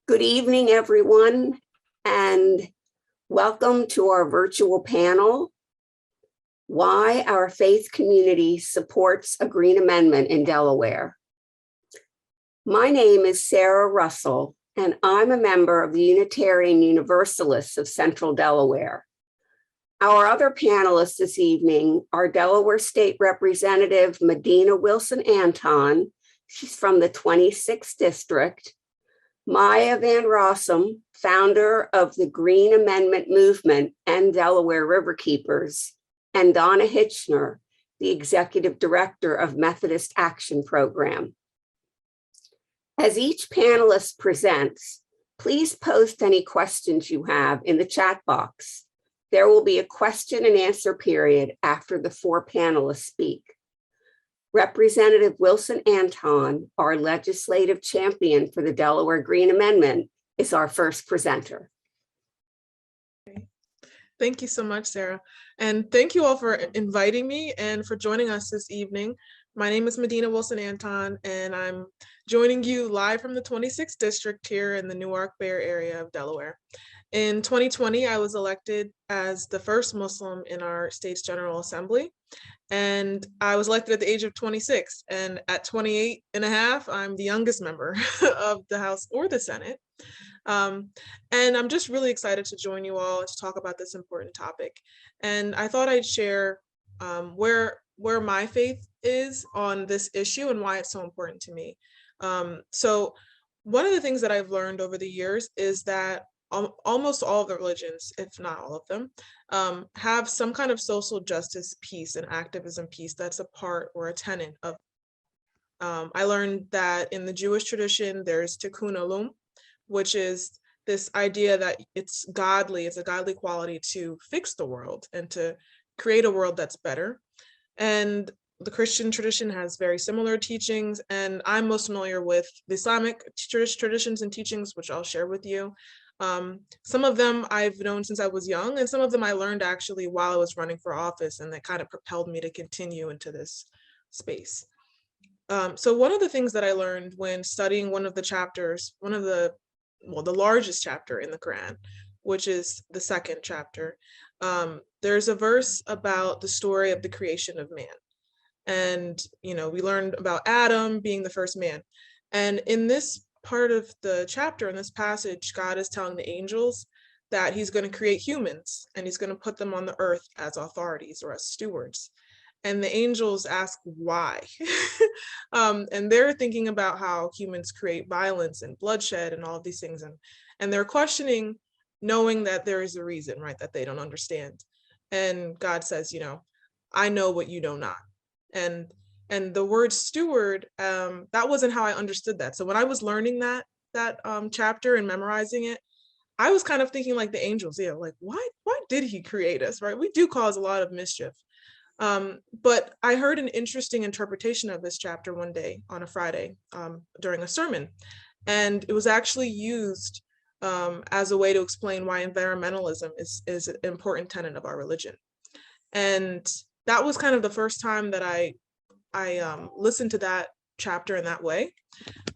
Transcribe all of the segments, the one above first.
Good evening, everyone, and welcome to our virtual panel, Why Our Faith Community Supports a Green Amendment in Delaware. My name is Sara Russell, and I'm a member of the Unitarian Universalists of Central Delaware. Our other panelists this evening are Delaware State Representative Madinah Wilson-Anton. She's from the 26th District. Maya Van Rossum, founder of the Green Amendment Movement and Delaware Riverkeepers, and Donna Hitchner, the executive director of Methodist Action Program. As each panelist presents, please post any questions you have in the chat box. There will be a question and answer period after the four panelists speak. Representative Wilson-Anton, our legislative champion for the Delaware Green Amendment, is our first presenter. Thank you so much, Sara. And thank you all for inviting me and for joining us this evening. My name is Madinah Wilson-Anton, and I'm joining you live from the 26th District here in the Newark Bay area of Delaware. In 2020, I was elected as the first Muslim in our state's General Assembly. And I was elected at the age of 26, and at 28 and a half, I'm the youngest member of the House or the Senate. And I'm just really excited to join you all to talk about this important topic. And I thought I'd share where my faith is on this issue and why it's so important to me. So one of the things that I've learned over the years is that almost all of the religions, if not all of them, have some kind of social justice piece and activism piece that's a part or a tenet of. I learned that in the Jewish tradition, there's tikkun olam, which is this idea that it's a godly quality to fix the world and to create a world that's better. And the Christian tradition has very similar teachings, and I'm most familiar with the Islamic traditions and teachings, which I'll share with you. Some of them I've known since I was young, and some of them I learned actually while I was running for office, and that kind of propelled me to continue into this space. So one of the things that I learned when studying one of the chapters, the largest chapter in the Quran, which is the second chapter, there's a verse about the story of the creation of man. And, we learned about Adam being the first man. And in this part of the chapter, in this passage, God is telling the angels that he's going to create humans and he's going to put them on the earth as authorities or as stewards. And the angels ask why. And they're thinking about how humans create violence and bloodshed and all of these things. And they're questioning, knowing that there is a reason, right, that they don't understand. And God says, I know what you know not. And the word steward, that wasn't how I understood that. So when I was learning that chapter and memorizing it, I was kind of thinking like the angels, like why did he create us, right? We do cause a lot of mischief. But I heard an interesting interpretation of this chapter one day on a Friday during a sermon. And it was actually used as a way to explain why environmentalism is an important tenet of our religion. And that was kind of the first time that I listened to that chapter in that way.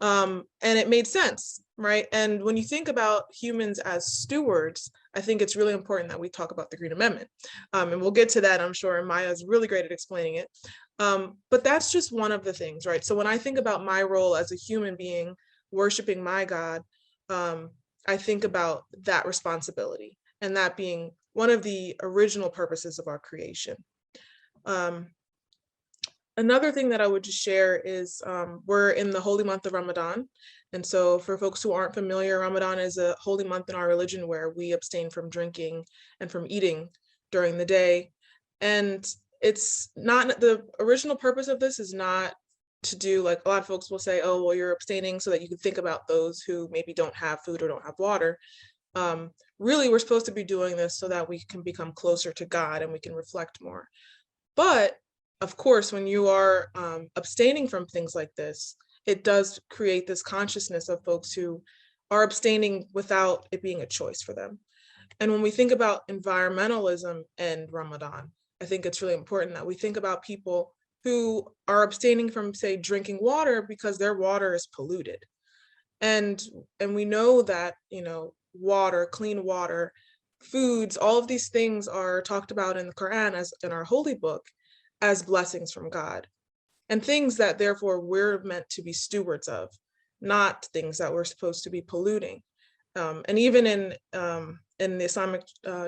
And it made sense, right? And when you think about humans as stewards, I think it's really important that we talk about the Green Amendment. And we'll get to that, I'm sure, and Maya's really great at explaining it. But that's just one of the things, right? So when I think about my role as a human being worshiping my God, I think about that responsibility and that being one of the original purposes of our creation. Another thing that I would just share is we're in the holy month of Ramadan. And so for folks who aren't familiar, Ramadan is a holy month in our religion where we abstain from drinking and from eating during the day. And it's not, the original purpose of this is not to do, like a lot of folks will say, oh, well, you're abstaining so that you can think about those who maybe don't have food or don't have water. Really, we're supposed to be doing this so that we can become closer to God and we can reflect more. But of course, when you are abstaining from things like this, it does create this consciousness of folks who are abstaining without it being a choice for them. And when we think about environmentalism and Ramadan, I think it's really important that we think about people who are abstaining from, say, drinking water because their water is polluted. And we know that, water, clean water, foods, all of these things are talked about in the Quran, as in our holy book, as blessings from God, and things that therefore we're meant to be stewards of, not things that we're supposed to be polluting. And even in the Islamic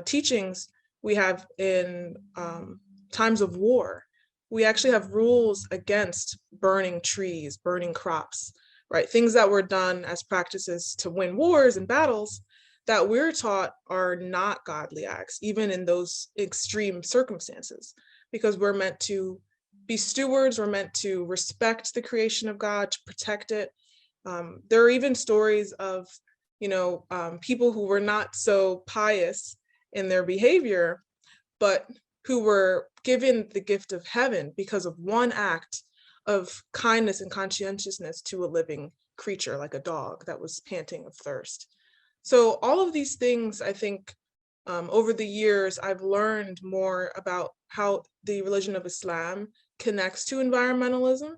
teachings, we have in times of war, we actually have rules against burning trees, burning crops, right? Things that were done as practices to win wars and battles that we're taught are not godly acts, even in those extreme circumstances, because we're meant to be stewards, we're meant to respect the creation of God, to protect it. There are even stories of, people who were not so pious in their behavior, but who were given the gift of heaven because of one act of kindness and conscientiousness to a living creature, like a dog that was panting of thirst. So all of these things, I think, over the years, I've learned more about how the religion of Islam connects to environmentalism.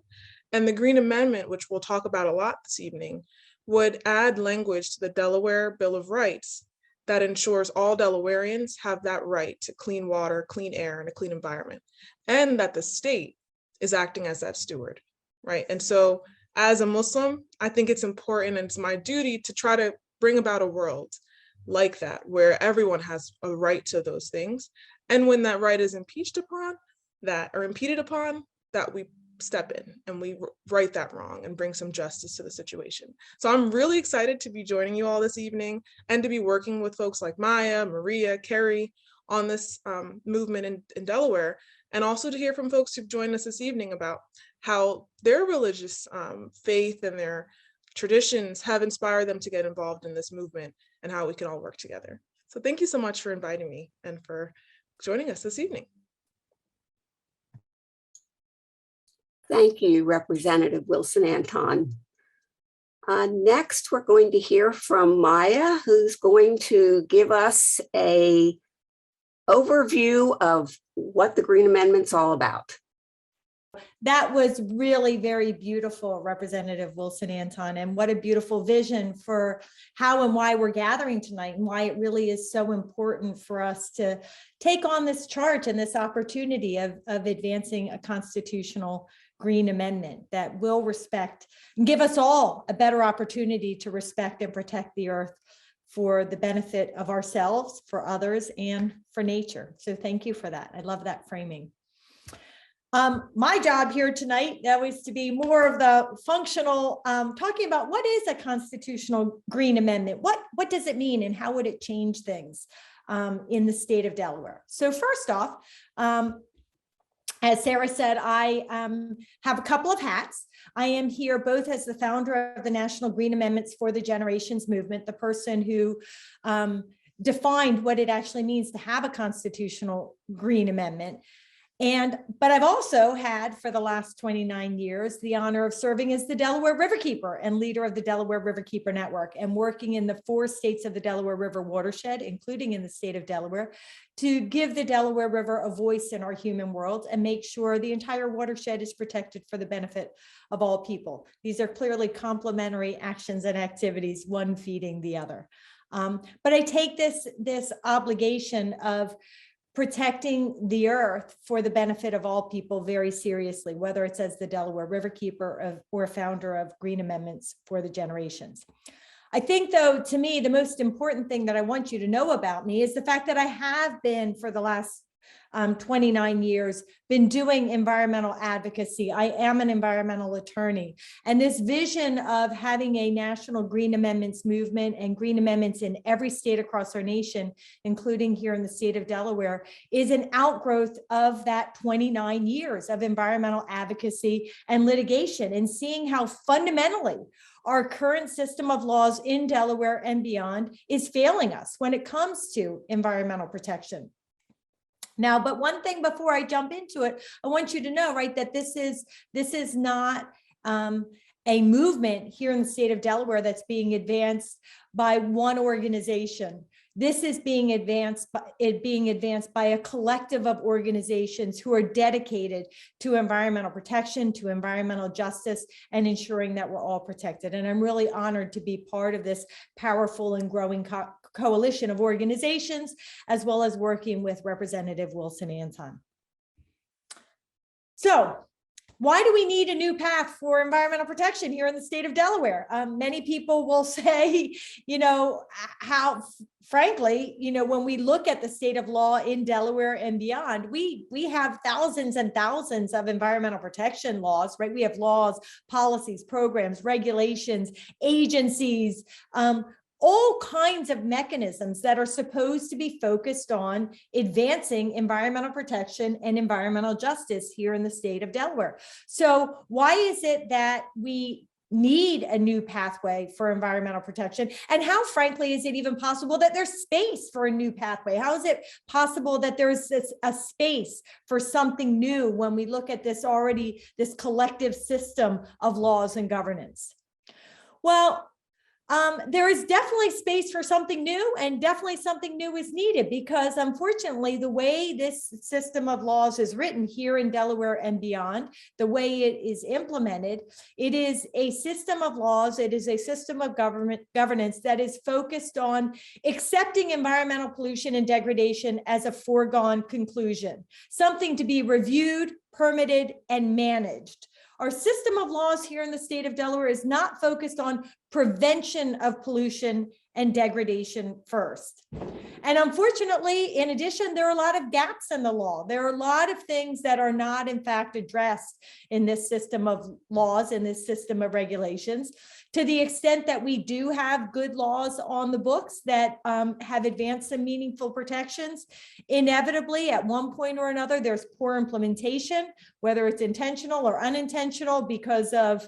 And the Green Amendment, which we'll talk about a lot this evening, would add language to the Delaware Bill of Rights that ensures all Delawareans have that right to clean water, clean air, and a clean environment, and that the state is acting as that steward, right? And so as a Muslim, I think it's important and it's my duty to try to bring about a world like that, where everyone has a right to those things. And when that right is impeded upon, that we step in and we right that wrong and bring some justice to the situation. So I'm really excited to be joining you all this evening and to be working with folks like Maya, Maria, Carrie on this movement in Delaware, and also to hear from folks who've joined us this evening about how their religious faith and their traditions have inspired them to get involved in this movement and how we can all work together. So thank you so much for inviting me and for joining us this evening. Thank you, Representative Wilson-Anton. Next, we're going to hear from Maya, who's going to give us an overview of what the Green Amendment's all about. That was really very beautiful, Representative Wilson-Anton, and what a beautiful vision for how and why we're gathering tonight, and why it really is so important for us to take on this charge and this opportunity of advancing a constitutional Green Amendment that will respect and give us all a better opportunity to respect and protect the earth for the benefit of ourselves, for others, and for nature. So thank you for that. I love that framing. My job here tonight was to be more of the functional, talking about what is a constitutional Green Amendment? What does it mean and how would it change things in the state of Delaware? So first off, as Sara said, I have a couple of hats. I am here both as the founder of the National Green Amendments for the Generations movement, the person who defined what it actually means to have a constitutional Green Amendment. But I've also had for the last 29 years the honor of serving as the Delaware Riverkeeper and leader of the Delaware Riverkeeper Network, and working in the 4 states of the Delaware River watershed, including in the state of Delaware, to give the Delaware River a voice in our human world and make sure the entire watershed is protected for the benefit of all people. These are clearly complementary actions and activities, one feeding the other. But I take this obligation of protecting the earth for the benefit of all people very seriously, whether it's as the Delaware Riverkeeper or founder of Green Amendments for the Generations. I think, though, to me, the most important thing that I want you to know about me is the fact that I have been, for the last 29 years, been doing environmental advocacy. I am an environmental attorney. And this vision of having a national Green Amendments movement and Green Amendments in every state across our nation, including here in the state of Delaware, is an outgrowth of that 29 years of environmental advocacy and litigation, and seeing how fundamentally our current system of laws in Delaware and beyond is failing us when it comes to environmental protection. Now, but one thing before I jump into it, I want you to know, right, that this is not a movement here in the state of Delaware that's being advanced by one organization. This is being advanced by a collective of organizations who are dedicated to environmental protection, to environmental justice, and ensuring that we're all protected. And I'm really honored to be part of this powerful and growing coalition of organizations, as well as working with Representative Wilson-Anton. So, why do we need a new path for environmental protection here in the state of Delaware? Many people will say, how, frankly, when we look at the state of law in Delaware and beyond, we have thousands and thousands of environmental protection laws, right? We have laws, policies, programs, regulations, agencies, all kinds of mechanisms that are supposed to be focused on advancing environmental protection and environmental justice here in the state of Delaware. So why is it that we need a new pathway for environmental protection? And how, frankly, is it even possible that there's space for a new pathway? How is it possible that there's a space for something new when we look at this collective system of laws and governance? Well, there is definitely space for something new, and definitely something new is needed, because unfortunately, the way this system of laws is written here in Delaware and beyond, the way it is implemented, it is a system of laws, it is a system of governance that is focused on accepting environmental pollution and degradation as a foregone conclusion, something to be reviewed, permitted, and managed. Our system of laws here in the state of Delaware is not focused on prevention of pollution and degradation first. And unfortunately, in addition, there are a lot of gaps in the law. There are a lot of things that are not, in fact, addressed in this system of laws, in this system of regulations. To the extent that we do have good laws on the books that have advanced some meaningful protections, inevitably, at one point or another, there's poor implementation, whether it's intentional or unintentional because of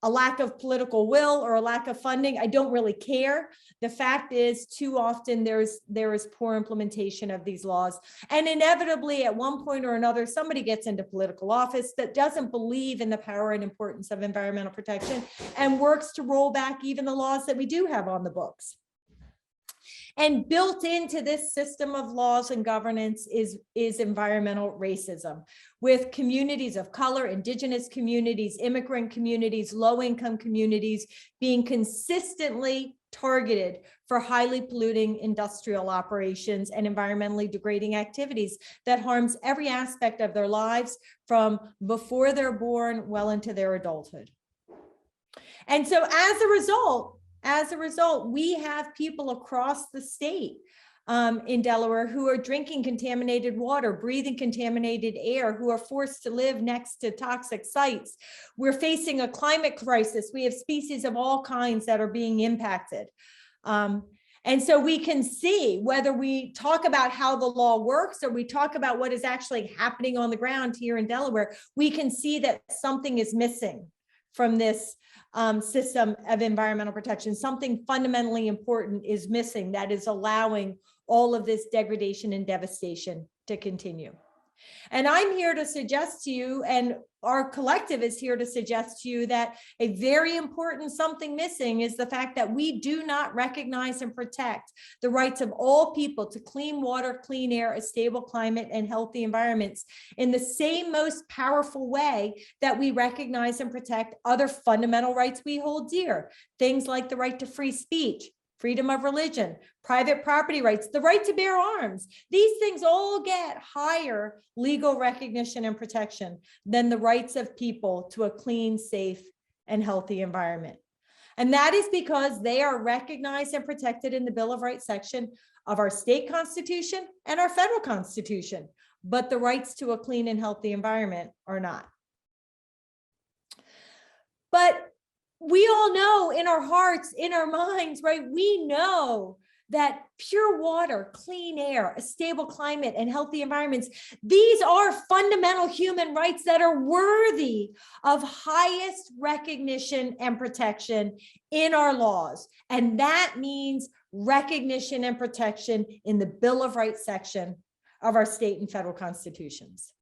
a lack of political will or a lack of funding. I don't really care. The fact is, too often there is poor implementation of these laws. And inevitably, at one point or another, somebody gets into political office that doesn't believe in the power and importance of environmental protection and works to roll back even the laws that we do have on the books. And built into this system of laws and governance is environmental racism, with communities of color, indigenous communities, immigrant communities, low-income communities being consistently targeted for highly polluting industrial operations and environmentally degrading activities that harms every aspect of their lives from before they're born well into their adulthood. And so as a result, we have people across the state in Delaware who are drinking contaminated water, breathing contaminated air, who are forced to live next to toxic sites. We're facing a climate crisis. We have species of all kinds that are being impacted. And so we can see, whether we talk about how the law works or we talk about what is actually happening on the ground here in Delaware, we can see that something is missing from this system of environmental protection. Something fundamentally important is missing that is allowing all of this degradation and devastation to continue. And I'm here to suggest to you, and our collective is here to suggest to you, that a very important something missing is the fact that we do not recognize and protect the rights of all people to clean water, clean air, a stable climate, and healthy environments in the same most powerful way that we recognize and protect other fundamental rights we hold dear. Things like the right to free speech, freedom of religion, private property rights, the right to bear arms. These things all get higher legal recognition and protection than the rights of people to a clean, safe, and healthy environment. And that is because they are recognized and protected in the Bill of Rights section of our state constitution and our federal constitution, but the rights to a clean and healthy environment are not. But we all know in our hearts, in our minds, right? We know that pure water, clean air, a stable climate, and healthy environments, these are fundamental human rights that are worthy of highest recognition and protection in our laws. And that means recognition and protection in the Bill of Rights section of our state and federal constitutions.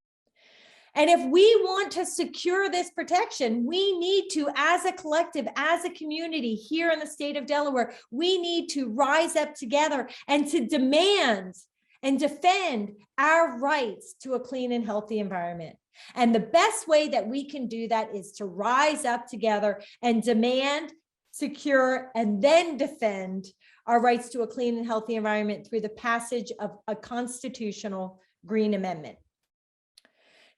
And if we want to secure this protection, we need to, as a collective, as a community here in the state of Delaware, we need to rise up together and to demand and defend our rights to a clean and healthy environment. And the best way that we can do that is to rise up together and demand, secure, and then defend our rights to a clean and healthy environment through the passage of a constitutional green amendment.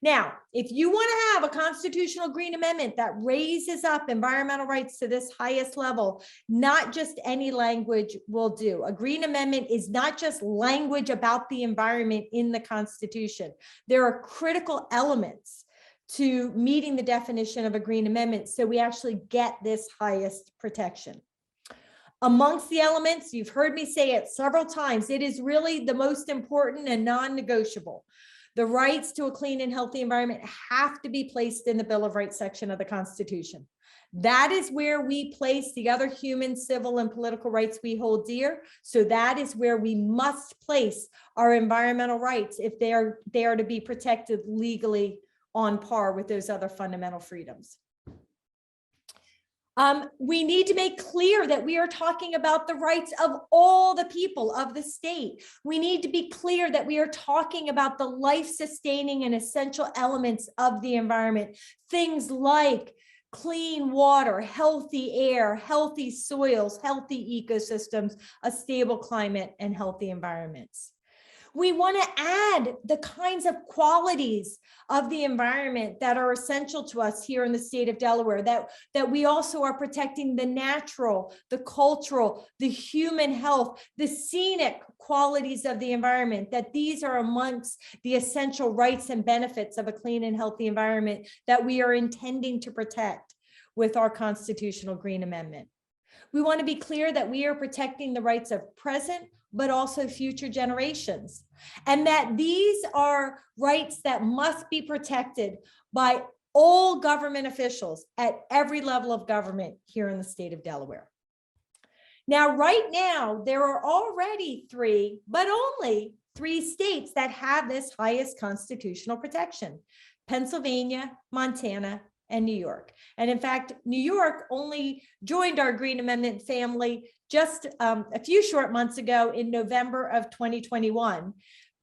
Now, if you want to have a constitutional green amendment that raises up environmental rights to this highest level, not just any language will do. A green amendment is not just language about the environment in the Constitution. There are critical elements to meeting the definition of a green amendment, so we actually get this highest protection. Amongst the elements, you've heard me say it several times, it is really the most important and non-negotiable. The rights to a clean and healthy environment have to be placed in the Bill of Rights section of the Constitution. That is where we place the other human, civil, and political rights we hold dear. So that is where we must place our environmental rights if they are to be protected legally on par with those other fundamental freedoms. We need to make clear that we are talking about the rights of all the people of the state. We need to be clear that we are talking about the life-sustaining and essential elements of the environment. Things like clean water, healthy air, healthy soils, healthy ecosystems, a stable climate, and healthy environments. We want to add the kinds of qualities of the environment that are essential to us here in the state of Delaware, that we also are protecting the natural, the cultural, the human health, the scenic qualities of the environment, that these are amongst the essential rights and benefits of a clean and healthy environment that we are intending to protect with our constitutional green amendment. We want to be clear that we are protecting the rights of present, but also future generations, and that these are rights that must be protected by all government officials at every level of government here in the state of Delaware. Now, right now, there are already three, but only 3 states that have this highest constitutional protection: Pennsylvania, Montana, and New York. And in fact, New York only joined our Green Amendment family just a few short months ago in November of 2021,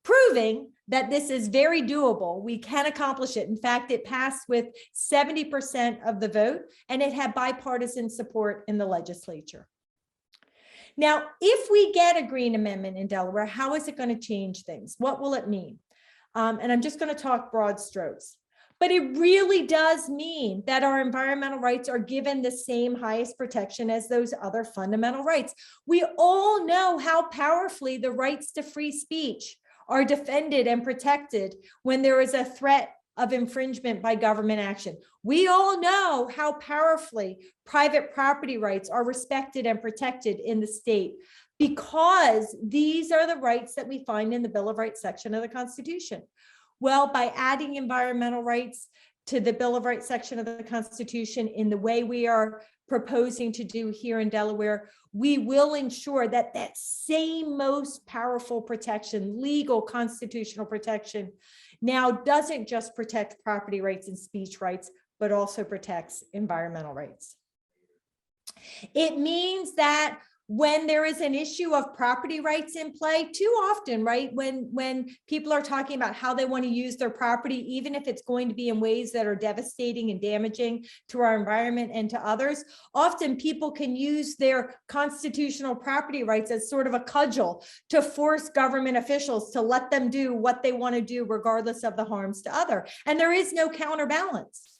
proving that this is very doable. We can accomplish it. In fact, it passed with 70% of the vote, and it had bipartisan support in the legislature. Now, if we get a green amendment in Delaware, how is it going to change things? What will it mean? And I'm just going to talk broad strokes. But it really does mean that our environmental rights are given the same highest protection as those other fundamental rights. We all know how powerfully the rights to free speech are defended and protected when there is a threat of infringement by government action. We all know how powerfully private property rights are respected and protected in the state, because these are the rights that we find in the Bill of Rights section of the Constitution. Well, by adding environmental rights to the Bill of Rights section of the Constitution in the way we are proposing to do here in Delaware, we will ensure that that same most powerful protection, legal constitutional protection, now doesn't just protect property rights and speech rights, but also protects environmental rights. It means that when there is an issue of property rights in play, too often, right, when people are talking about how they want to use their property, even if it's going to be in ways that are devastating and damaging to our environment and to others, often people can use their constitutional property rights as sort of a cudgel to force government officials to let them do what they want to do, regardless of the harms to others. And there is no counterbalance.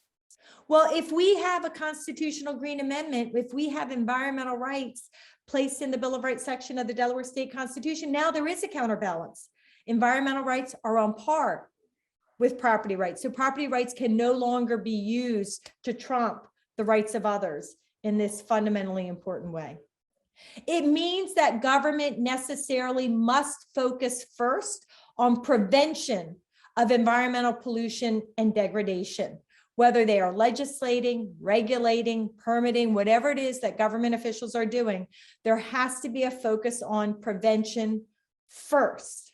Well, if we have a constitutional green amendment, if we have environmental rights placed in the Bill of Rights section of the Delaware State Constitution, now there is a counterbalance. Environmental rights are on par with property rights. So property rights can no longer be used to trump the rights of others in this fundamentally important way. It means that government necessarily must focus first on prevention of environmental pollution and degradation. Whether they are legislating, regulating, permitting, whatever it is that government officials are doing, there has to be a focus on prevention first.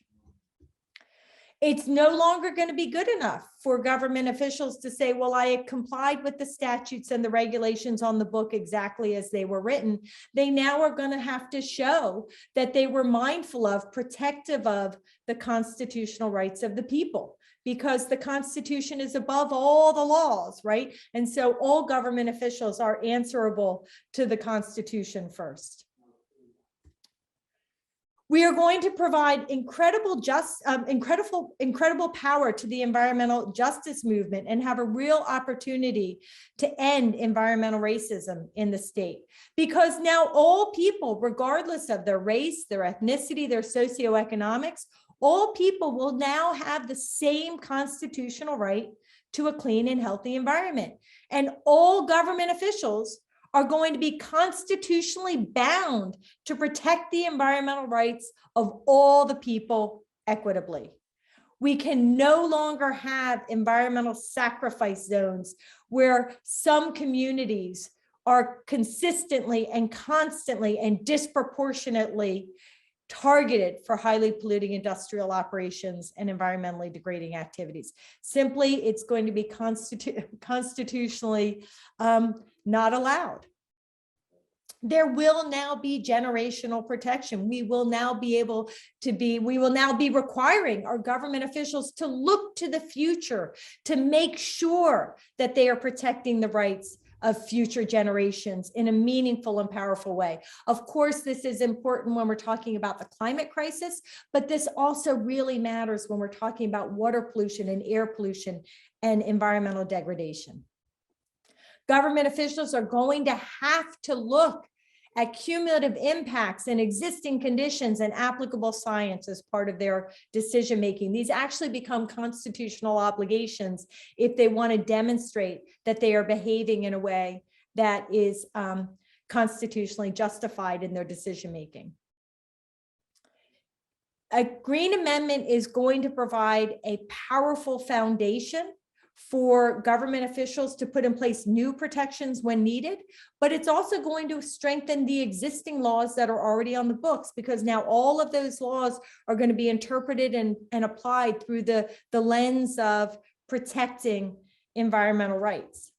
It's no longer going to be good enough for government officials to say, well, I complied with the statutes and the regulations on the book exactly as they were written. They now are going to have to show that they were mindful of, protective of the constitutional rights of the people, because the Constitution is above all the laws, right? And so all government officials are answerable to the Constitution first. We are going to provide incredible power to the environmental justice movement and have a real opportunity to end environmental racism in the state. Because now all people, regardless of their race, their ethnicity, their socioeconomics, all people will now have the same constitutional right to a clean and healthy environment. And all government officials are going to be constitutionally bound to protect the environmental rights of all the people equitably. We can no longer have environmental sacrifice zones where some communities are consistently and constantly and disproportionately targeted for highly polluting industrial operations and environmentally degrading activities. Simply, it's going to be constitutionally not allowed. There will now be generational protection. We will now be requiring our government officials to look to the future to make sure that they are protecting the rights of future generations in a meaningful and powerful way. Of course, this is important when we're talking about the climate crisis, but this also really matters when we're talking about water pollution and air pollution and environmental degradation. Government officials are going to have to look at cumulative impacts and existing conditions and applicable science as part of their decision-making. These actually become constitutional obligations if they want to demonstrate that they are behaving in a way that is constitutionally justified in their decision-making. A Green Amendment is going to provide a powerful foundation for government officials to put in place new protections when needed, but it's also going to strengthen the existing laws that are already on the books, because now all of those laws are going to be interpreted and applied through the lens of protecting environmental rights.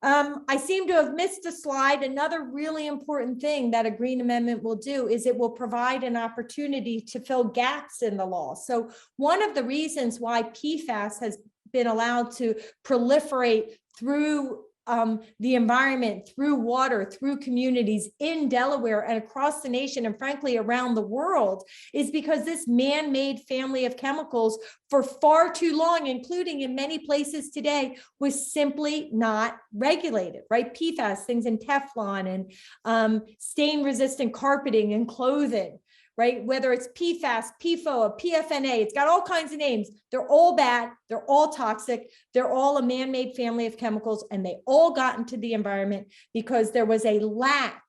I seem to have missed a slide. Another really important thing that a Green Amendment will do is it will provide an opportunity to fill gaps in the law. So one of the reasons why PFAS has been allowed to proliferate through the environment, through water, through communities in Delaware and across the nation, and frankly around the world, is because this man-made family of chemicals for far too long, including in many places today, was simply not regulated, right? PFAS, things in Teflon and stain-resistant carpeting and clothing, right? Whether it's PFAS, PFOA, PFNA, it's got all kinds of names. They're all bad. They're all toxic. They're all a man-made family of chemicals, and they all got into the environment because there was a lack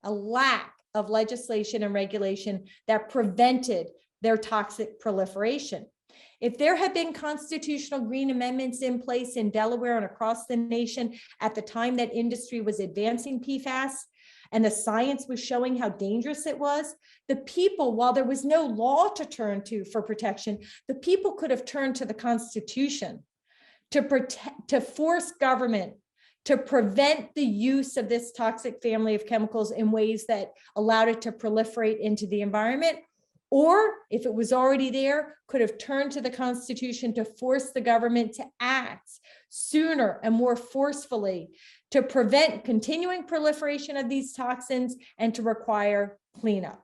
of legislation and regulation that prevented their toxic proliferation. If there had been constitutional green amendments in place in Delaware and across the nation at the time that industry was advancing PFAS, and the science was showing how dangerous it was, the people, while there was no law to turn to for protection, the people could have turned to the Constitution to force government to prevent the use of this toxic family of chemicals in ways that allowed it to proliferate into the environment. Or if it was already there, could have turned to the Constitution to force the government to act sooner and more forcefully to prevent continuing proliferation of these toxins and to require cleanup.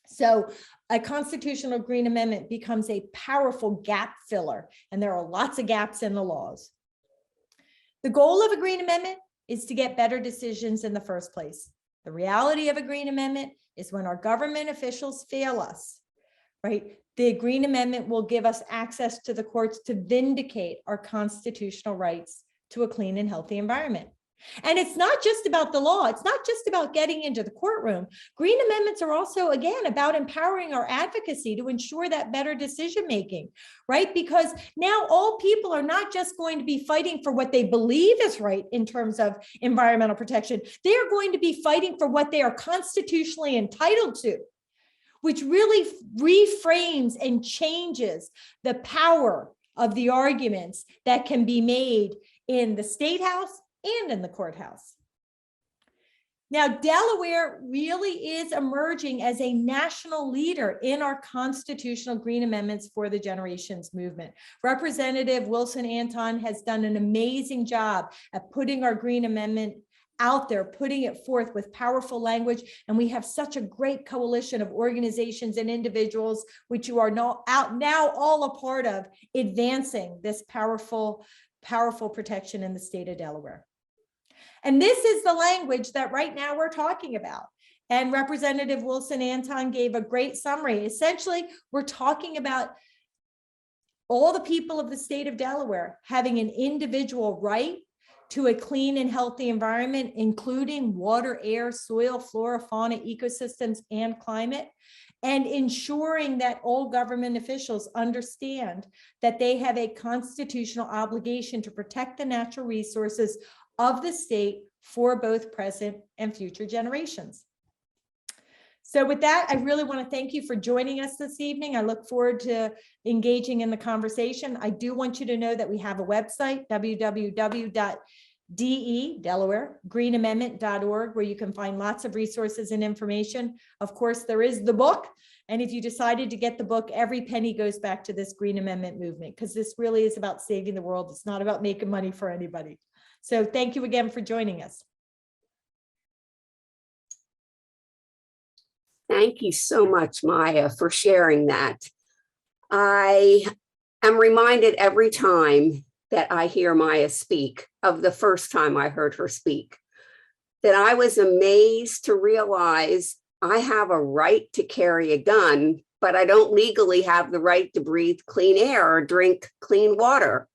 So a constitutional green amendment becomes a powerful gap filler, and there are lots of gaps in the laws. The goal of a green amendment is to get better decisions in the first place. The reality of a green amendment is when our government officials fail us, right? The Green Amendment will give us access to the courts to vindicate our constitutional rights to a clean and healthy environment. And it's not just about the law. It's not just about getting into the courtroom. Green amendments are also, again, about empowering our advocacy to ensure that better decision-making, right? Because now all people are not just going to be fighting for what they believe is right in terms of environmental protection. They are going to be fighting for what they are constitutionally entitled to, which really reframes and changes the power of the arguments that can be made in the State House and in the courthouse. Now, Delaware really is emerging as a national leader in our constitutional green amendments for the generations movement. Representative Wilson-Anton has done an amazing job at putting our green amendment out there, putting it forth with powerful language. And we have such a great coalition of organizations and individuals, which you are now all a part of, advancing this powerful protection in the state of Delaware. And this is the language that right now we're talking about. And Representative Wilson-Anton gave a great summary. Essentially, we're talking about all the people of the state of Delaware having an individual right to a clean and healthy environment, including water, air, soil, flora, fauna, ecosystems, and climate, and ensuring that all government officials understand that they have a constitutional obligation to protect the natural resources of the state for both present and future generations. So with that, I really want to thank you for joining us this evening. I look forward to engaging in the conversation. I do want you to know that we have a website, www.delawaregreenamendment.org, where you can find lots of resources and information. Of course, there is the book. And if you decided to get the book, every penny goes back to this Green Amendment movement, because this really is about saving the world. It's not about making money for anybody. So thank you again for joining us. Thank you so much, Maya, for sharing that. I am reminded every time that I hear Maya speak of the first time I heard her speak, that I was amazed to realize I have a right to carry a gun, but I don't legally have the right to breathe clean air or drink clean water.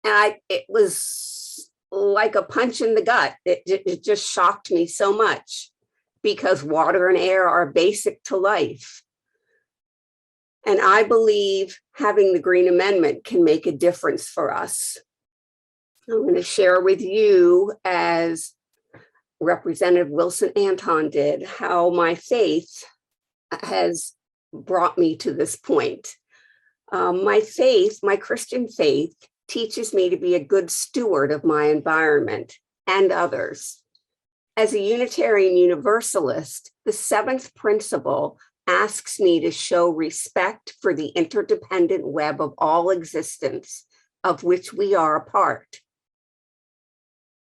And it was like a punch in the gut. It just shocked me so much, because water and air are basic to life. And I believe having the Green Amendment can make a difference for us. I'm going to share with you, as Representative Wilson-Anton did, how my faith has brought me to this point. My faith, my Christian faith, teaches me to be a good steward of my environment and others. As a Unitarian Universalist, the seventh principle asks me to show respect for the interdependent web of all existence, of which we are a part.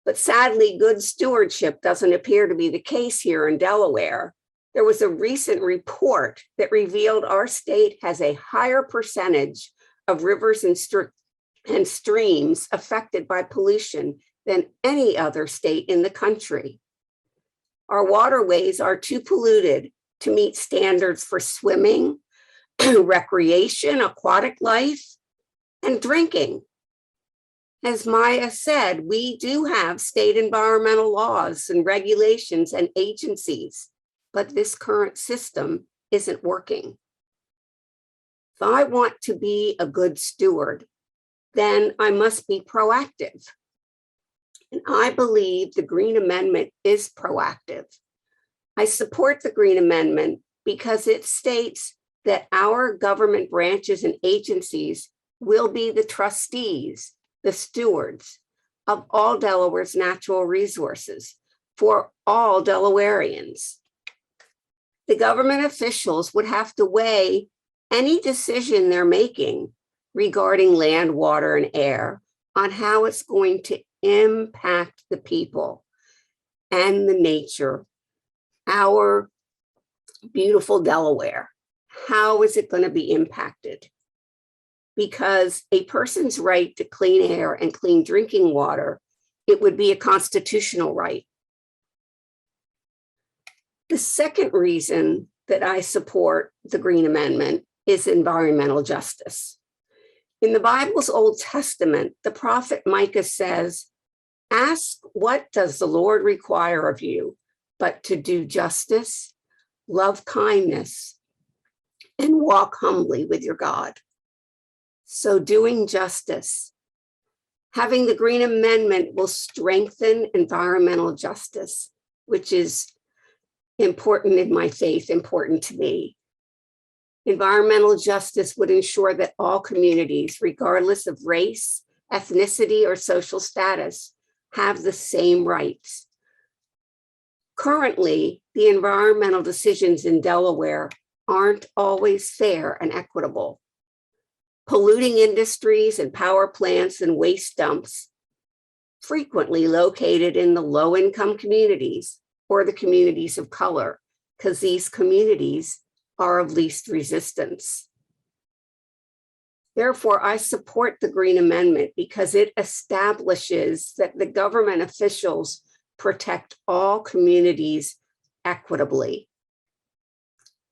But sadly, good stewardship doesn't appear to be the case here in Delaware. There was a recent report that revealed our state has a higher percentage of rivers and streams affected by pollution than any other state in the country. Our waterways are too polluted to meet standards for swimming, recreation, aquatic life, and drinking. As Maya said, we do have state environmental laws and regulations and agencies, but this current system isn't working. If I want to be a good steward, then I must be proactive. And I believe the Green Amendment is proactive. I support the Green Amendment because it states that our government branches and agencies will be the trustees, the stewards of all Delaware's natural resources for all Delawareans. The government officials would have to weigh any decision they're making regarding land, water, and air on how it's going to impact the people and the nature, our beautiful Delaware. How is it going to be impacted? Because a person's right to clean air and clean drinking water, it would be a constitutional right. The second reason that I support the Green Amendment is environmental justice. In the Bible's Old Testament, the prophet Micah says, "Ask, what does the Lord require of you, but to do justice, love kindness, and walk humbly with your God." So doing justice, having the Green Amendment will strengthen environmental justice, which is important in my faith, important to me. Environmental justice would ensure that all communities, regardless of race, ethnicity, or social status, have the same rights. Currently, the environmental decisions in Delaware aren't always fair and equitable. Polluting industries and power plants and waste dumps, frequently located in the low-income communities or the communities of color, because these communities are of least resistance. Therefore, I support the Green Amendment because it establishes that the government officials protect all communities equitably,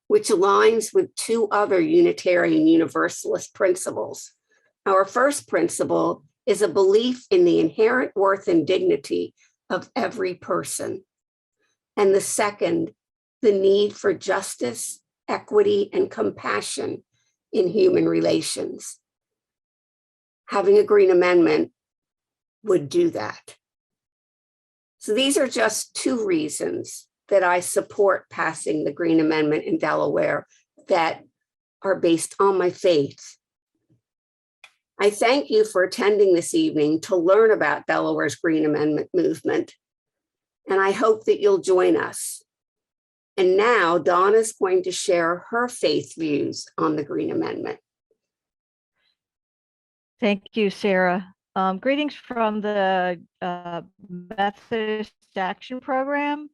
which aligns with two other Unitarian Universalist principles. Our first principle is a belief in the inherent worth and dignity of every person. And the second, the need for justice, equity, and compassion in human relations. Having a Green Amendment would do that. So these are just two reasons that I support passing the Green Amendment in Delaware that are based on my faith. I thank you for attending this evening to learn about Delaware's Green Amendment movement, and I hope that you'll join us. And now Donna is going to share her faith views on the Green Amendment. Thank you, Sarah. Greetings from the Methodist Action Program.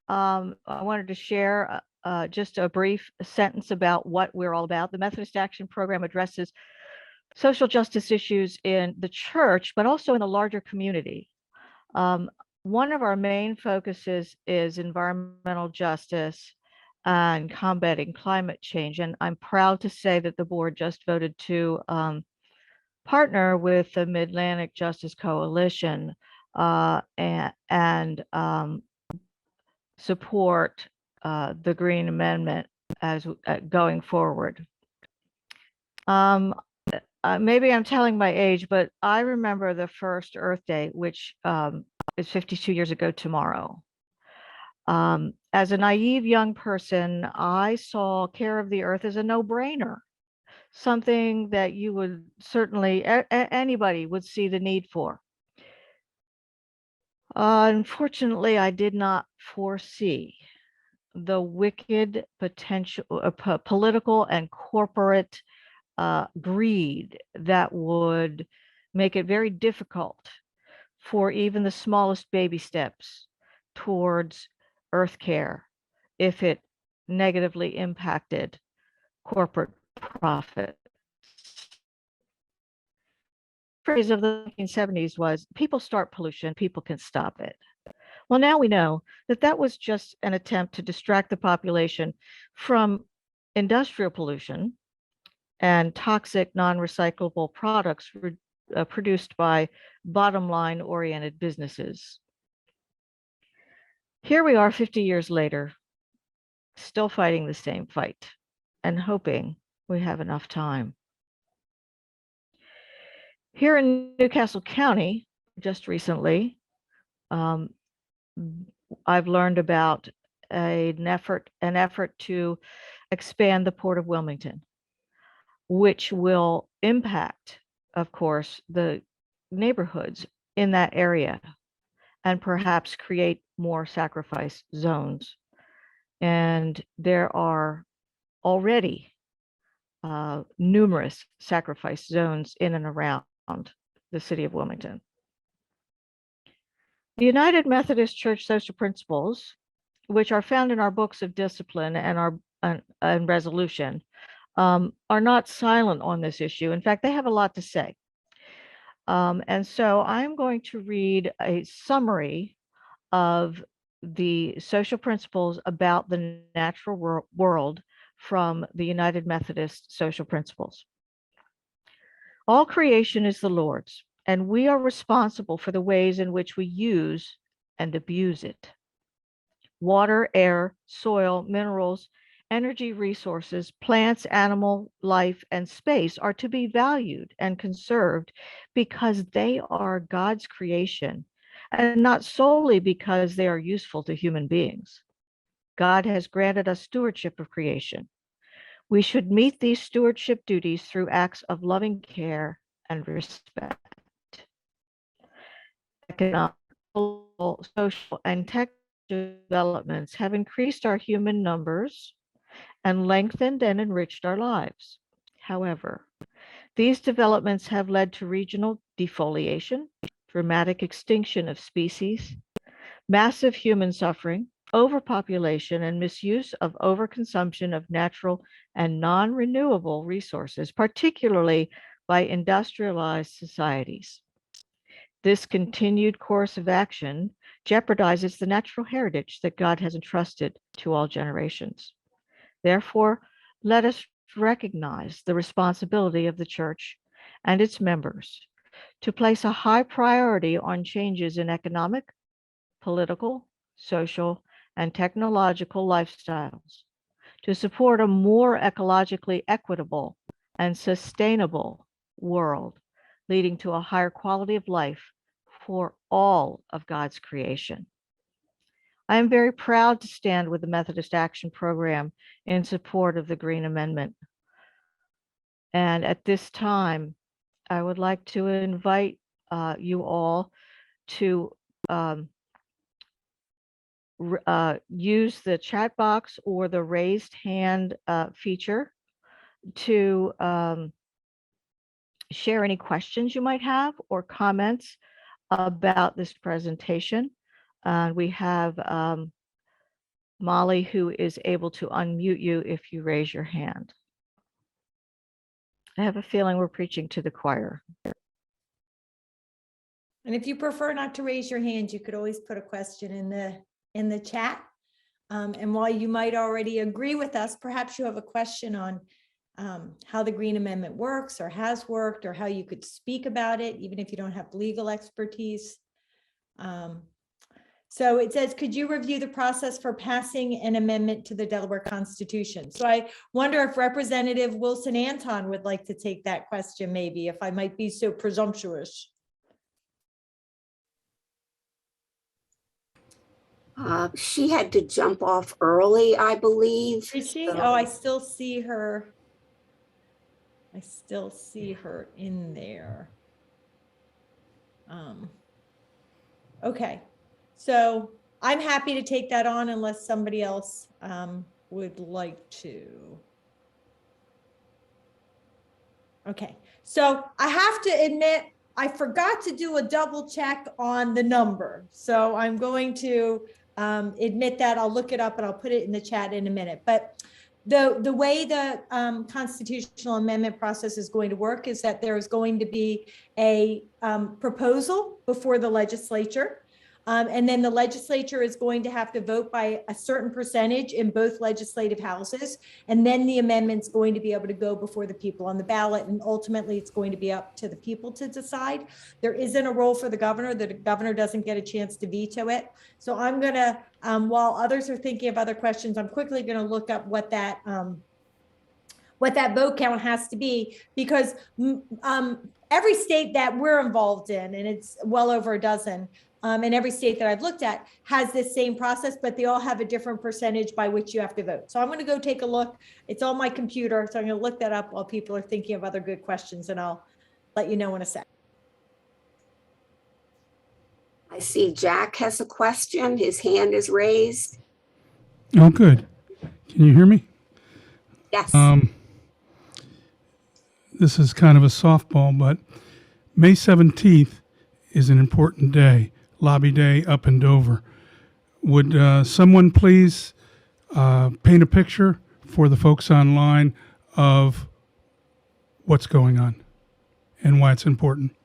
I wanted to share just a brief sentence about what we're all about. The Methodist Action Program addresses social justice issues in the church, but also in the larger community. One of our main focuses is environmental justice and combating climate change. And I'm proud to say that the board just voted to partner with the Mid-Atlantic Justice Coalition and support the Green Amendment as going forward. Maybe I'm telling my age, but I remember the first Earth Day, which is 52 years ago tomorrow. As a naive young person, I saw care of the earth as a no-brainer, something that you would certainly, anybody would see the need for. Unfortunately, I did not foresee the wicked potential, political and corporate greed that would make it very difficult for even the smallest baby steps towards earth care if it negatively impacted corporate profit. The phrase of the 1970s was, people start pollution, people can stop it. Well, now we know that that was just an attempt to distract the population from industrial pollution and toxic non-recyclable products produced by bottom line oriented businesses. Here we are 50 years later, still fighting the same fight and hoping we have enough time. Here in Newcastle County, just recently, I've learned about an effort to expand the Port of Wilmington, which will impact, of course, the neighborhoods in that area and perhaps create more sacrifice zones. And there are already numerous sacrifice zones in and around the city of Wilmington. The United Methodist Church Social Principles, which are found in our books of discipline and resolution, are not silent on this issue. In fact, they have a lot to say. And so I'm going to read a summary of the social principles about the natural world from the United Methodist Social Principles. All creation is the Lord's, and we are responsible for the ways in which we use and abuse it. Water, air, soil, minerals, energy resources, plants, animal life, and space are to be valued and conserved because they are God's creation, and not solely because they are useful to human beings. God has granted us stewardship of creation. We should meet these stewardship duties through acts of loving care and respect. Economic, social, and technical developments have increased our human numbers and lengthened and enriched our lives. However, these developments have led to regional defoliation, dramatic extinction of species, massive human suffering, overpopulation, and misuse of overconsumption of natural and non-renewable resources, particularly by industrialized societies. This continued course of action jeopardizes the natural heritage that God has entrusted to all generations. Therefore, let us recognize the responsibility of the Church and its members to place a high priority on changes in economic, political, social, and technological lifestyles to support a more ecologically equitable and sustainable world, leading to a higher quality of life for all of God's creation. I am very proud to stand with the Methodist Action Program in support of the Green Amendment. And at this time, I would like to invite you all to use the chat box or the raised hand feature to share any questions you might have or comments about this presentation. We have Molly, who is able to unmute you if you raise your hand. I have a feeling we're preaching to the choir. And if you prefer not to raise your hand, you could always put a question in the chat. And while you might already agree with us, perhaps you have a question on how the Green Amendment works or has worked, or how you could speak about it, even if you don't have legal expertise. So it says, could you review the process for passing an amendment to the Delaware Constitution? So I wonder if Representative Wilson-Anton would like to take that question, maybe, if I might be so presumptuous. She had to jump off early, I believe. Is she? So- Oh, I still see her. I still see her in there. Okay, so I'm happy to take that on unless somebody else would like to. Okay, so I have to admit, I forgot to do a double check on the number. So I'm going to admit that. I'll look it up and I'll put it in the chat in a minute. But the way the constitutional amendment process is going to work is that there is going to be a proposal before the legislature. And then the legislature is going to have to vote by a certain percentage in both legislative houses. And then the amendment's going to be able to go before the people on the ballot. And ultimately, it's going to be up to the people to decide. There isn't a role for the governor. The governor doesn't get a chance to veto it. So I'm going to, while others are thinking of other questions, I'm quickly going to look up what that vote count has to be, because every state that we're involved in, and it's well over a dozen, and every state that I've looked at has this same process, but they all have a different percentage by which you have to vote. So I'm going to go take a look. It's on my computer. So I'm going to look that up while people are thinking of other good questions, and I'll let you know in a sec. I see Jack has a question. His hand is raised. Oh, good. Can you hear me? Yes. This is kind of a softball, but May 17th is an important day, Lobby Day up in Dover. Would someone please paint a picture for the folks online of what's going on and why it's important?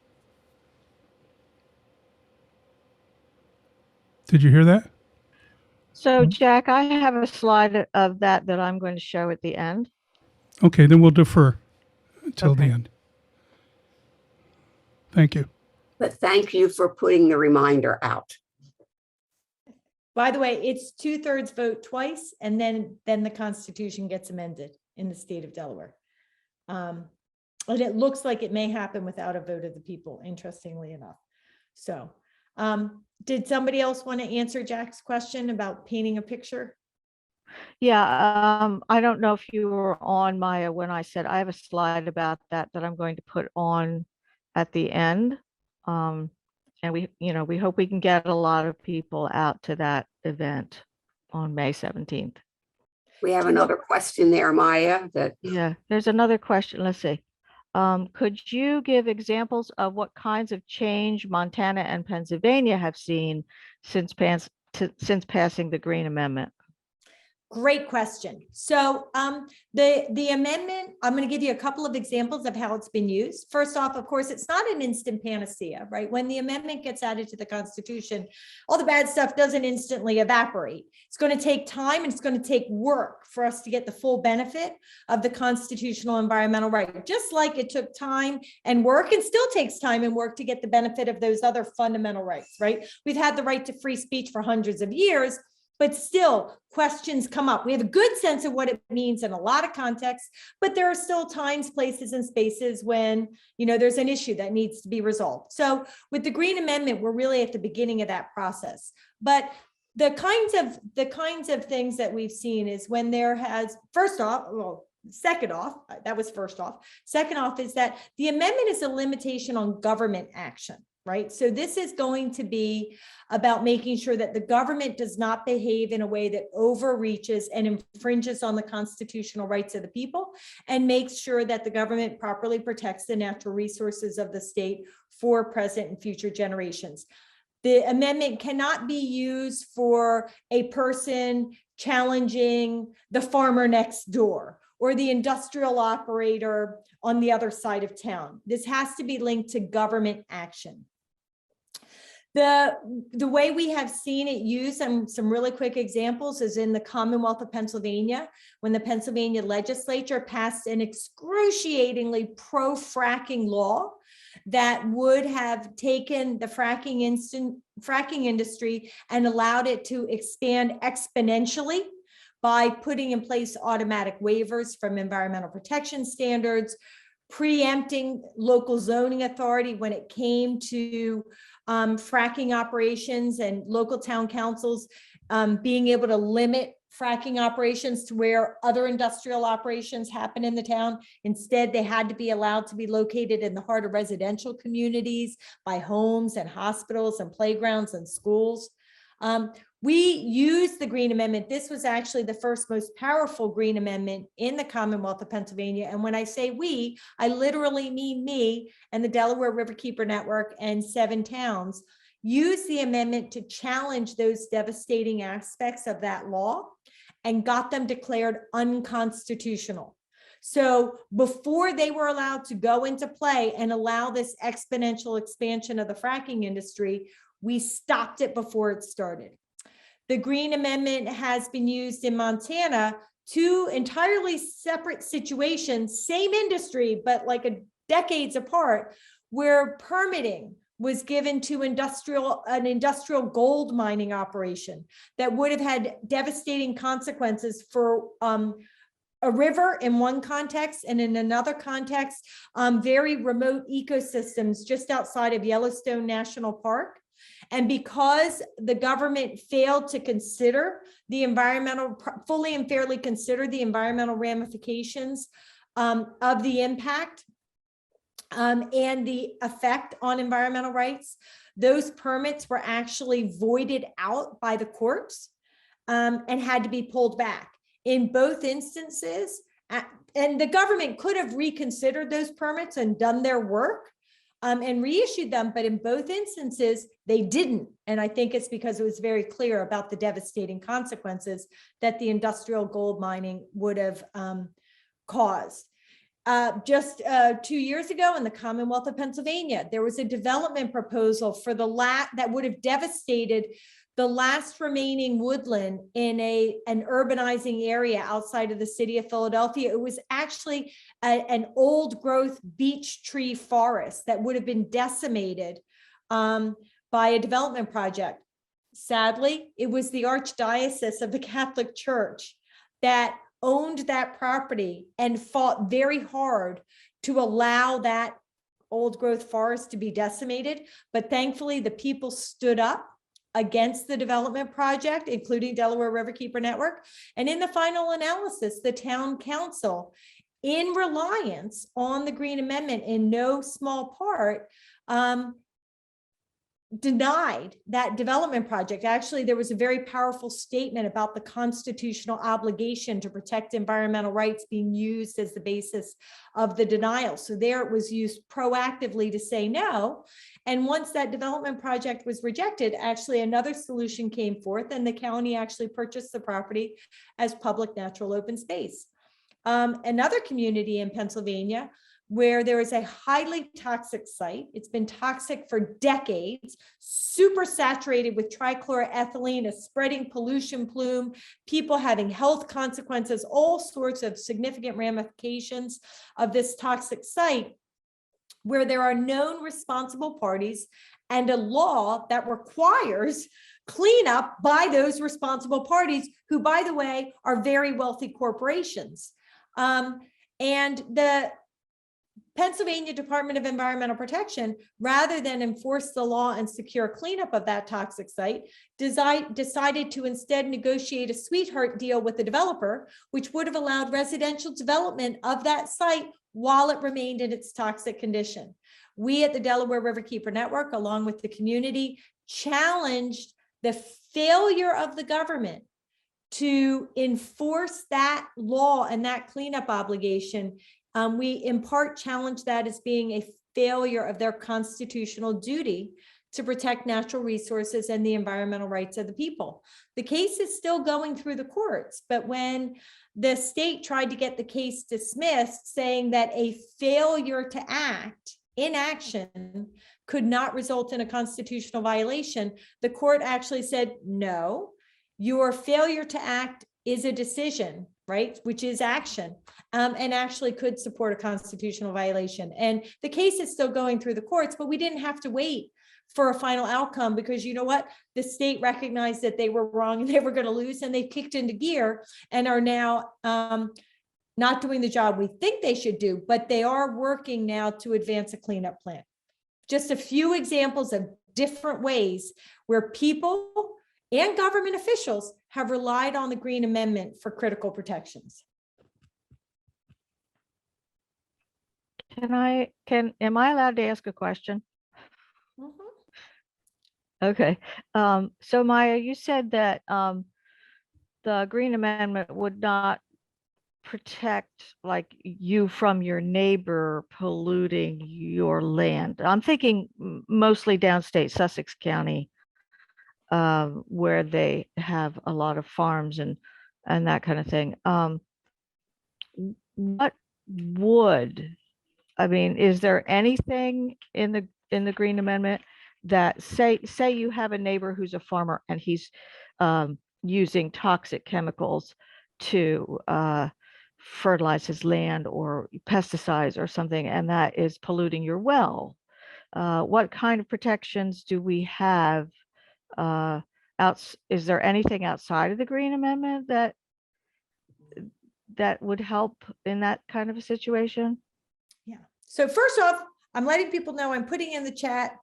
Did you hear that? So Jack, I have a slide of that I'm going to show at the end. Okay, then we'll defer until the Okay. end. Thank you. But thank you for putting the reminder out. By the way, it's 2/3 vote twice, and then the Constitution gets amended in the state of Delaware. And it looks like it may happen without a vote of the people, interestingly enough. So did somebody else want to answer Jack's question about painting a picture? Yeah, I don't know if you were on, Maya, when I said I have a slide about that I'm going to put on at the end. And we hope we can get a lot of people out to that event on May 17th. We have another question there, Maya, that Yeah, there's another question. Let's see. Could you give examples of what kinds of change Montana and Pennsylvania have seen since passing the Green Amendment? Great question. So the amendment, I'm going to give you a couple of examples of how it's been used. First off, of course, it's not an instant panacea, right? When the amendment gets added to the Constitution, all the bad stuff doesn't instantly evaporate. It's going to take time and it's going to take work for us to get the full benefit of the constitutional environmental right. Just like it took time and work and still takes time and work to get the benefit of those other fundamental rights, right? We've had the right to free speech for hundreds of years, but still questions come up. We have a good sense of what it means in a lot of contexts, but there are still times, places, and spaces when, there's an issue that needs to be resolved. So with the Green Amendment, we're really at the beginning of that process. But the kinds of things that we've seen is when there has, second off, that was first off. Second off is that the amendment is a limitation on government action. Right. So this is going to be about making sure that the government does not behave in a way that overreaches and infringes on the constitutional rights of the people, and makes sure that the government properly protects the natural resources of the state for present and future generations. The amendment cannot be used for a person challenging the farmer next door or the industrial operator on the other side of town. This has to be linked to government action. The way we have seen it used, some really quick examples, is in the Commonwealth of Pennsylvania, when the Pennsylvania legislature passed an excruciatingly pro-fracking law that would have taken the fracking industry and allowed it to expand exponentially by putting in place automatic waivers from environmental protection standards, preempting local zoning authority when it came to fracking operations, and local town councils being able to limit fracking operations to where other industrial operations happen in the town. Instead, they had to be allowed to be located in the heart of residential communities, by homes and hospitals and playgrounds and schools. We used the Green Amendment. This was actually the first most powerful Green Amendment in the Commonwealth of Pennsylvania. And when I say we, I literally mean me and the Delaware Riverkeeper Network and 7 towns used the amendment to challenge those devastating aspects of that law and got them declared unconstitutional. So before they were allowed to go into play and allow this exponential expansion of the fracking industry, we stopped it before it started. The Green Amendment has been used in Montana, 2 entirely separate situations, same industry, but like decades apart, where permitting was given to an industrial gold mining operation that would have had devastating consequences for a river in one context, and in another context, very remote ecosystems just outside of Yellowstone National Park. And because the government failed to consider the fully and fairly consider the environmental ramifications of the impact and the effect on environmental rights, those permits were actually voided out by the courts and had to be pulled back. In both instances, and the government could have reconsidered those permits and done their work and reissued them, but in both instances, they didn't. And I think it's because it was very clear about the devastating consequences that the industrial gold mining would have caused. Just 2 years ago in the Commonwealth of Pennsylvania, there was a development proposal for that would have devastated the last remaining woodland in an urbanizing area outside of the city of Philadelphia. It was actually an old growth beech tree forest that would have been decimated by a development project. Sadly, it was the Archdiocese of the Catholic Church that owned that property and fought very hard to allow that old growth forest to be decimated. But thankfully, the people stood up against the development project, including Delaware Riverkeeper Network. And in the final analysis, the town council, in reliance on the Green Amendment in no small part, denied that development project. Actually, there was a very powerful statement about the constitutional obligation to protect environmental rights being used as the basis of the denial. So there it was used proactively to say no. And once that development project was rejected, actually another solution came forth, and the county actually purchased the property as public natural open space. Another community in Pennsylvania where there is a highly toxic site. It's been toxic for decades, super saturated with trichloroethylene, a spreading pollution plume, people having health consequences, all sorts of significant ramifications of this toxic site, where there are known responsible parties and a law that requires cleanup by those responsible parties, who, by the way, are very wealthy corporations. And the Pennsylvania Department of Environmental Protection, rather than enforce the law and secure cleanup of that toxic site, decided to instead negotiate a sweetheart deal with the developer, which would have allowed residential development of that site while it remained in its toxic condition. We at the Delaware Riverkeeper Network, along with the community, challenged the failure of the government to enforce that law and that cleanup obligation. We in part challenge that as being a failure of their constitutional duty to protect natural resources and the environmental rights of the people. The case is still going through the courts, but when the state tried to get the case dismissed, saying that a failure to act, inaction, could not result in a constitutional violation, the court actually said, no, your failure to act is a decision, right, which is action, and actually could support a constitutional violation. And the case is still going through the courts, but we didn't have to wait for a final outcome, because you know what? The state recognized that they were wrong and they were going to lose, and they kicked into gear and are now not doing the job we think they should do, but they are working now to advance a cleanup plan. Just a few examples of different ways where people and government officials have relied on the Green Amendment for critical protections. Am I allowed to ask a question? Okay. So Maya, you said that the Green Amendment would not protect like you from your neighbor polluting your land. I'm thinking mostly downstate Sussex County, where they have a lot of farms and that kind of thing. What would, I mean, is there anything in the Green Amendment that say you have a neighbor who's a farmer and he's using toxic chemicals to fertilize his land or pesticides or something, and that is polluting your well? What kind of protections do we have? Is there anything outside of the Green Amendment that would help in that kind of a situation? Yeah. So first off, I'm letting people know I'm putting in the chat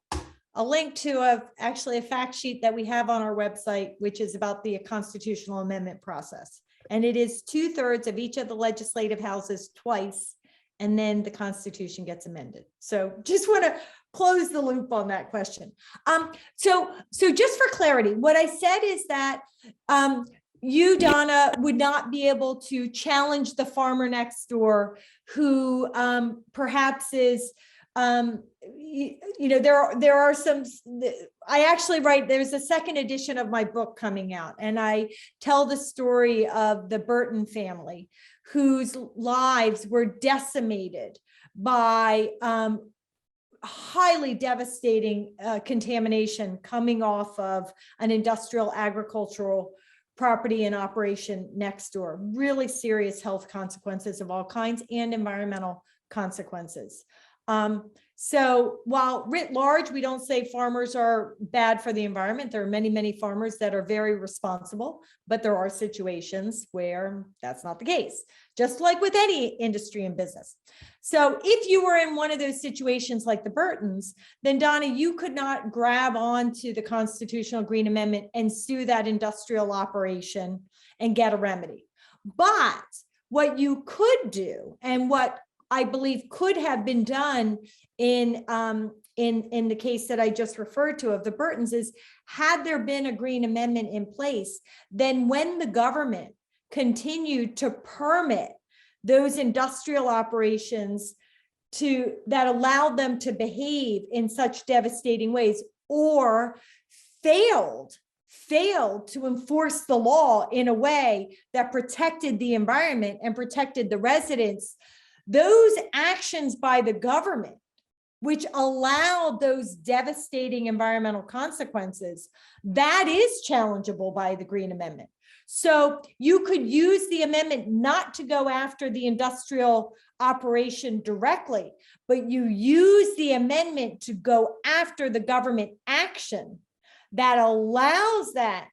a link to actually a fact sheet that we have on our website, which is about the constitutional amendment process. And it is 2/3 of each of the legislative houses twice, and then the Constitution gets amended. So just want to close the loop on that question. So just for clarity, what I said is that you, Donna, would not be able to challenge the farmer next door who perhaps is, there are some, I actually write, there's a second edition of my book coming out, and I tell the story of the Burton family whose lives were decimated by highly devastating contamination coming off of an industrial agricultural property and operation next door. Really serious health consequences of all kinds and environmental consequences. So while writ large, we don't say farmers are bad for the environment. There are many, many farmers that are very responsible, but there are situations where that's not the case, just like with any industry and business. So if you were in one of those situations like the Burtons, then Donna, you could not grab onto the Constitutional Green Amendment and sue that industrial operation and get a remedy. But what you could do, and what I believe could have been done in the case that I just referred to of the Burtons, is had there been a Green Amendment in place, then when the government continued to permit those industrial operations that allowed them to behave in such devastating ways, or failed to enforce the law in a way that protected the environment and protected the residents, those actions by the government, which allowed those devastating environmental consequences, that is challengeable by the Green Amendment. So you could use the amendment not to go after the industrial operation directly, but you use the amendment to go after the government action that allows that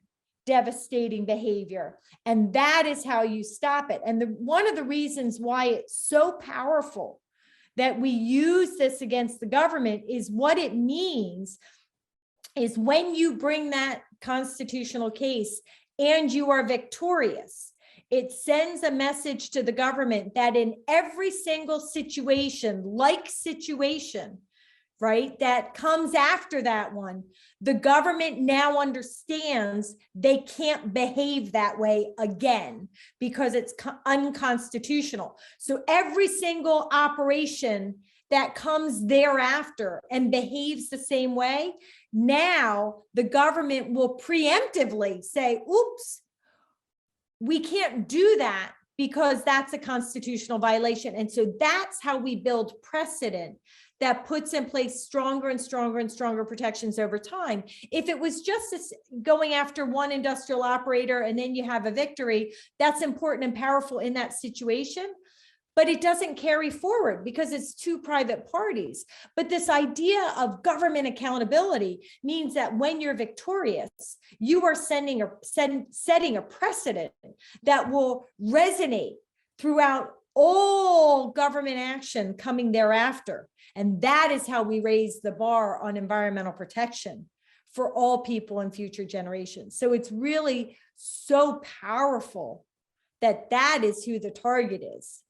devastating behavior. And that is how you stop it. And one of the reasons why it's so powerful that we use this against the government is what it means is when you bring that constitutional case and you are victorious, it sends a message to the government that in every single situation, right, that comes after that one, the government now understands they can't behave that way again because it's unconstitutional. So every single operation that comes thereafter and behaves the same way, now the government will preemptively say, oops, we can't do that because that's a constitutional violation. And so that's how we build precedent that puts in place stronger and stronger and stronger protections over time. If it was just going after one industrial operator and then you have a victory, that's important and powerful in that situation, but it doesn't carry forward because it's two private parties. But this idea of government accountability means that when you're victorious, you are setting a precedent that will resonate throughout all government action coming thereafter. And that is how we raise the bar on environmental protection for all people and future generations. So it's really so powerful that that is who the target is.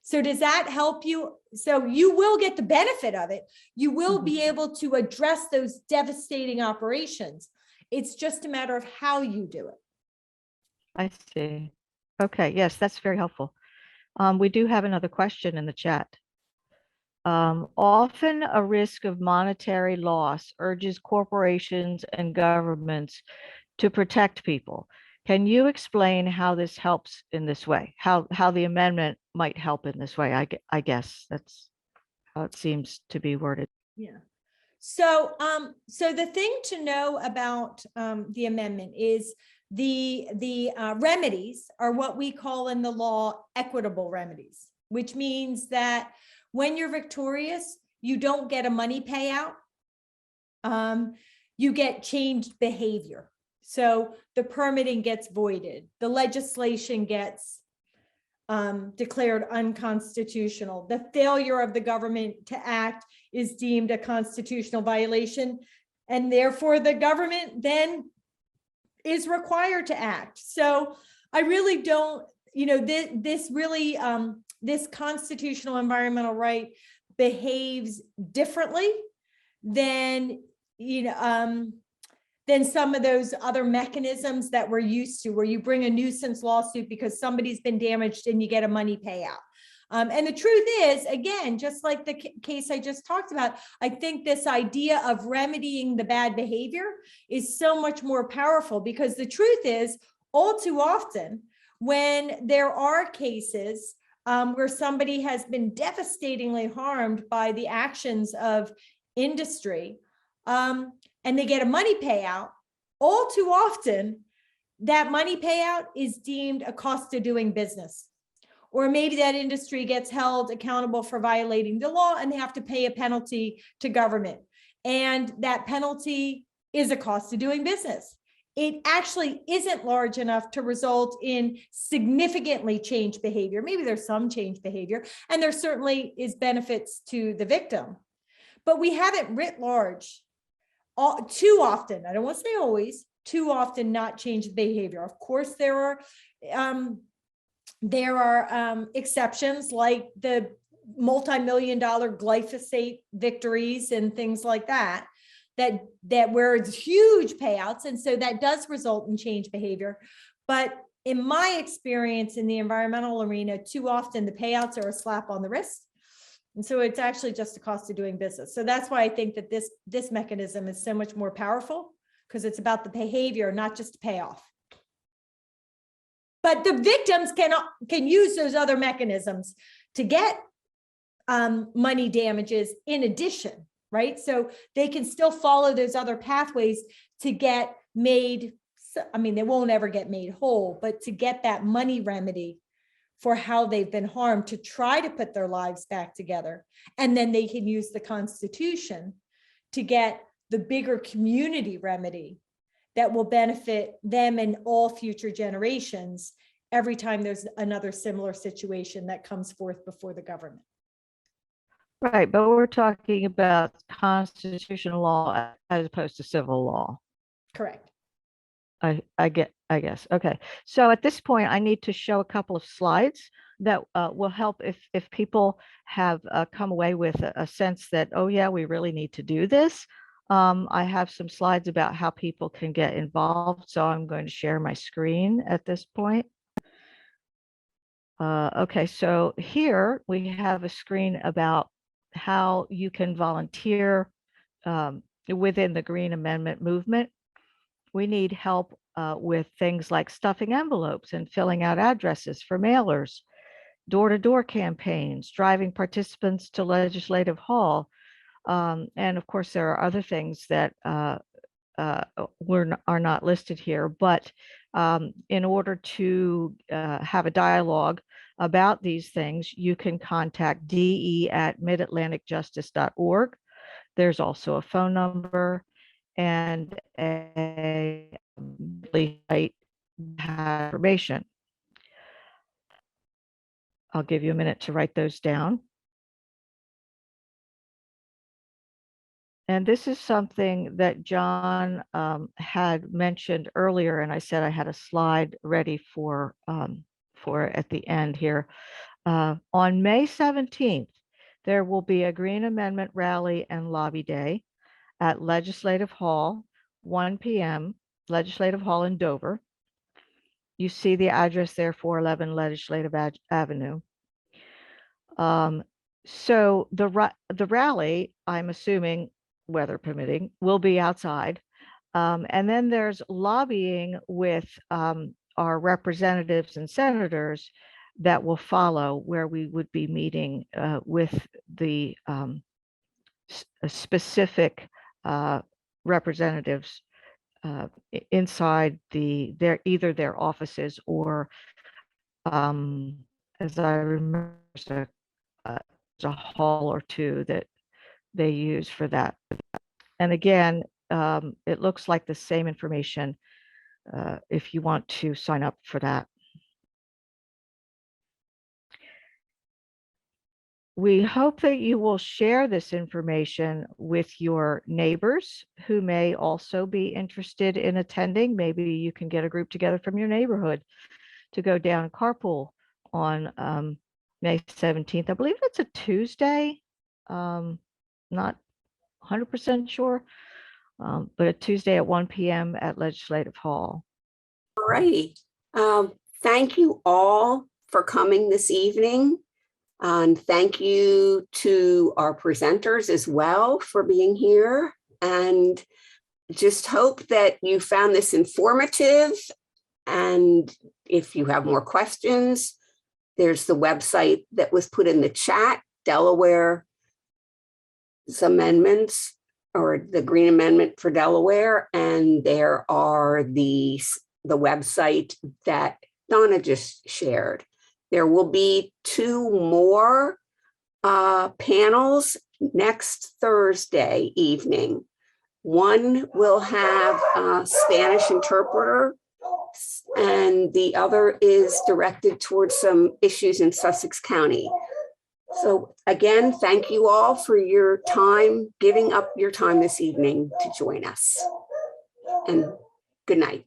So does that help you? So you will get the benefit of it. You will be able to address those devastating operations. It's just a matter of how you do it. I see. Okay, yes, that's very helpful. We do have another question in the chat. Often a risk of monetary loss urges corporations and governments to protect people. Can you explain how this helps in this way? How the amendment might help in this way? I guess that's how it seems to be worded. Yeah. So, so the thing to know about the amendment is the remedies are what we call in the law equitable remedies, which means that when you're victorious, you don't get a money payout. You get changed behavior. So the permitting gets voided. The legislation gets declared unconstitutional. The failure of the government to act is deemed a constitutional violation. And therefore the government then is required to act. So I really don't, this constitutional environmental right behaves differently than, than some of those other mechanisms that we're used to, where you bring a nuisance lawsuit because somebody's been damaged and you get a money payout. And the truth is, again, just like the case I just talked about, I think this idea of remedying the bad behavior is so much more powerful, because the truth is, all too often, when there are cases where somebody has been devastatingly harmed by the actions of industry, and they get a money payout, all too often, that money payout is deemed a cost of doing business, Or maybe that industry gets held accountable for violating the law and they have to pay a penalty to government. And that penalty is a cost of doing business. It actually isn't large enough to result in significantly changed behavior. Maybe there's some changed behavior, and there certainly is benefits to the victim. But we haven't writ large too often, I don't want to say always, too often not changed behavior. Of course, there are exceptions like the multi-million-dollar glyphosate victories and things like that where it's huge payouts. And so that does result in change behavior. But in my experience in the environmental arena, too often the payouts are a slap on the wrist. And so it's actually just the cost of doing business. So that's why I think that this mechanism is so much more powerful, because it's about the behavior, not just the payoff. But the victims can use those other mechanisms to get money damages in addition, right? So they can still follow those other pathways to get made. I mean, they won't ever get made whole, but to get that money remedy for how they've been harmed, to try to put their lives back together. And then they can use the Constitution to get the bigger community remedy that will benefit them and all future generations every time there's another similar situation that comes forth before the government. Right, but we're talking about constitutional law as opposed to civil law. Correct. I guess. Okay. So at this point, I need to show a couple of slides that will help if people have come away with a sense that, oh yeah, we really need to do this. I have some slides about how people can get involved. So I'm going to share my screen at this point. Okay, so here we have a screen about how you can volunteer within the Green Amendment movement. We need help with things like stuffing envelopes and filling out addresses for mailers, door-to-door campaigns, driving participants to Legislative Hall. And of course, there are other things that are not listed here, but in order to have a dialogue about these things, you can contact de@midatlanticjustice.org. There's also a phone number and a site information. I'll give you a minute to write those down. And this is something that John had mentioned earlier, and I said I had a slide ready for at the end here. On May 17th, there will be a Green Amendment rally and lobby day at Legislative Hall, 1 p.m., Legislative Hall in Dover. You see the address there, 411 Legislative Avenue. So the rally, I'm assuming, weather permitting, will be outside. And then there's lobbying with our representatives and senators that will follow, where we would be meeting with the specific representatives inside either their offices or, as I remember, there's a hall or two that they use for that. And again, it looks like the same information if you want to sign up for that. We hope that you will share this information with your neighbors who may also be interested in attending. Maybe you can get a group together from your neighborhood to go down and carpool on May 17th. I believe it's a Tuesday. Not 100% sure, but a Tuesday at 1 p.m. at Legislative Hall. All righty. Thank you all for coming this evening. And thank you to our presenters as well for being here. And just hope that you found this informative. And if you have more questions, there's the website that was put in the chat, Delaware's amendments, or the Green Amendment for Delaware. And there are the website that Donna just shared. There will be 2 more panels next Thursday evening. One will have a Spanish interpreter, and the other is directed towards some issues in Sussex County. So again, thank you all for your time, giving up your time this evening to join us. And good night.